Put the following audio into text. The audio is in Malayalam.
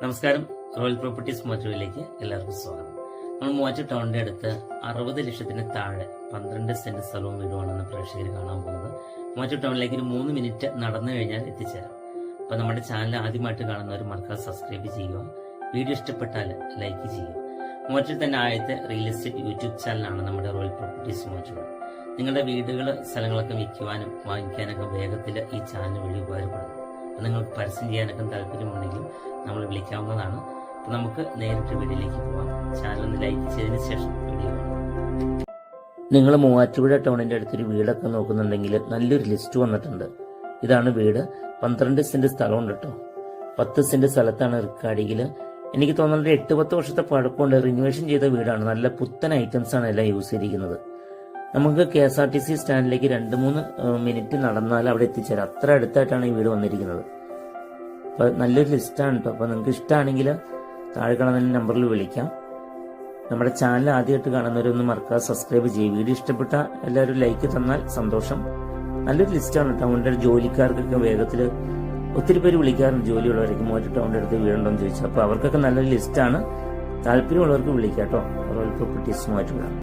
നമസ്കാരം. റോയൽ പ്രോപ്പർട്ടീസ് മൂവാറ്റുപുഴയിലേക്ക് എല്ലാവർക്കും സ്വാഗതം. നമ്മൾ മൂവാറ്റുപുഴ ടൗണിന്റെ അടുത്ത് 60 ലക്ഷത്തിന് താഴെ 12 സെന്റ് സ്ഥലവും വീടുമാണെന്ന് പ്രേക്ഷകർ കാണാൻ പോകുന്നത്. മൂവാറ്റുപുഴ ടൗണിലേക്ക് ഒരു 3 മിനിറ്റ് നടന്നു കഴിഞ്ഞാൽ എത്തിച്ചേരാം. അപ്പൊ നമ്മുടെ ചാനൽ ആദ്യമായിട്ട് കാണുന്നവർ മറക്കാതെ സബ്സ്ക്രൈബ് ചെയ്യുക, വീഡിയോ ഇഷ്ടപ്പെട്ടാൽ ലൈക്ക് ചെയ്യുക. മൂവാറ്റുപുഴ തന്നെ ആദ്യത്തെ റിയൽ എസ്റ്റേറ്റ് യൂട്യൂബ് ചാനലാണ് നമ്മുടെ റോയൽ പ്രോപ്പർട്ടീസ് മൂവാറ്റുപുഴ. നിങ്ങളുടെ വീടുകൾ, സ്ഥലങ്ങളൊക്കെ വിൽക്കുവാനും വാങ്ങിക്കാനൊക്കെ വേഗത്തിൽ ഈ ചാനൽ വഴി ഉപകാരപ്പെടുന്നു. നിങ്ങൾക്ക് പരസ്യം ചെയ്യാനൊക്കെ താല്പര്യമുണ്ടെങ്കിൽ നമ്മൾ വിളിക്കാവുന്നതാണ്. അപ്പൊ നമുക്ക് നേരിട്ട് വീഡിയോയിലേക്ക് പോകാം. ചാനൽ ഒന്ന് ലൈക്ക് ചെയ്തതിന് ശേഷം വീഡിയോ കാണാം. നിങ്ങൾ മൂവാറ്റുപുഴ ടൗണിന്റെ അടുത്തൊരു വീടൊക്കെ നോക്കുന്നുണ്ടെങ്കിൽ നല്ലൊരു ലിസ്റ്റ് വന്നിട്ടുണ്ട്. ഇതാണ് വീട്. 12 സെന്റ് സ്ഥലമുണ്ട് കേട്ടോ. 10 സെന്റ് സ്ഥലത്താണ് റിക്കാർഡിങ്ങിൽ. എനിക്ക് തോന്നുന്നത് 8-10 വർഷത്തെ പഴക്കമുണ്ട്. റിനോവേഷൻ ചെയ്ത വീടാണ്. നല്ല പുത്തൻ ഐറ്റംസ് ആണ് എല്ലാം യൂസ് ചെയ്തിരിക്കുന്നത്. നമുക്ക് KSRTC സ്റ്റാൻഡിലേക്ക് 2-3 മിനിറ്റ് നടന്നാൽ അവിടെ എത്തിച്ചേരാം. അത്ര അടുത്തായിട്ടാണ് ഈ വീട് വന്നിരിക്കുന്നത്. അപ്പൊ നല്ലൊരു ലിസ്റ്റാണ് കേട്ടോ. അപ്പൊ നിങ്ങൾക്ക് ഇഷ്ടമാണെങ്കിൽ താഴെ കാണുന്ന നമ്പറിൽ വിളിക്കാം. നമ്മുടെ ചാനൽ ആദ്യമായിട്ട് കാണുന്നവരൊന്ന് മറക്കാതെ സബ്സ്ക്രൈബ് ചെയ്യും. വീഡിയോ ഇഷ്ടപ്പെട്ട എല്ലാവരും ലൈക്ക് തന്നാൽ സന്തോഷം. നല്ലൊരു ലിസ്റ്റാണ് കേട്ടോ. അതുകൊണ്ട് ജോലിക്കാർക്കൊക്കെ വേഗത്തിൽ ഒത്തിരി പേര് വിളിക്കാറുണ്ട്. ജോലിയുള്ളവരേക്ക് മൂവാറ്റുപുഴ ടൗണിന്റെ അടുത്ത് വീടുണ്ടോ എന്ന് ചോദിച്ചു. അപ്പൊ അവർക്കൊക്കെ നല്ലൊരു ലിസ്റ്റാണ്. താല്പര്യമുള്ളവർക്ക് വിളിക്കാം കേട്ടോ. Royal properties Muvattupuzha.